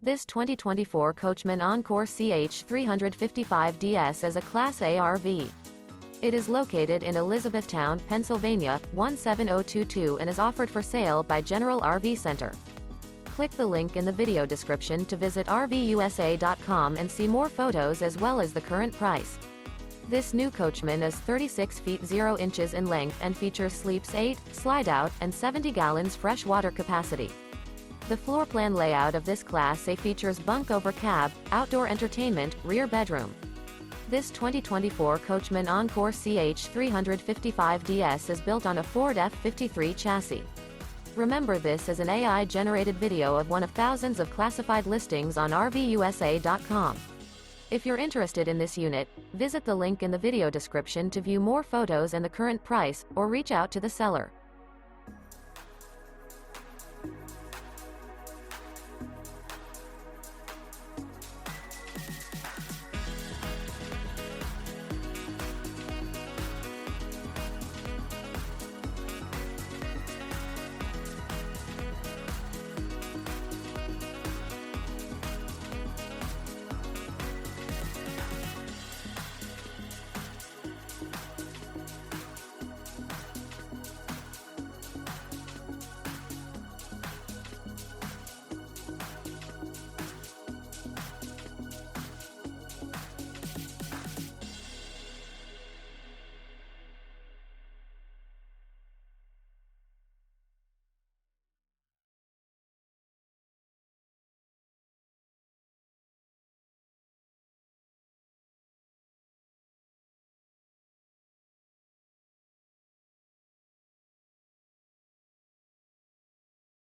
This 2024 Coachmen Encore CH 355DS is a Class A RV. It is located in Elizabethtown, Pennsylvania, 17022 and is offered for sale by General RV Center. Click the link in the video description to visit RVUSA.com and see more photos as well as the current price. This new Coachmen is 36 feet 0 inches in length and features sleeps 8, Slideout, and 70 gallons fresh water capacity. The floor plan layout of this Class A features Bunk Over Cab, outdoor entertainment, rear bedroom. This 2024 Coachmen Encore CH 355DS is built on a Ford F53 chassis. Remember, this is an AI-generated video of one of thousands of classified listings on RVUSA.com. If you're interested in this unit, visit the link in the video description to view more photos and the current price, or reach out to the seller.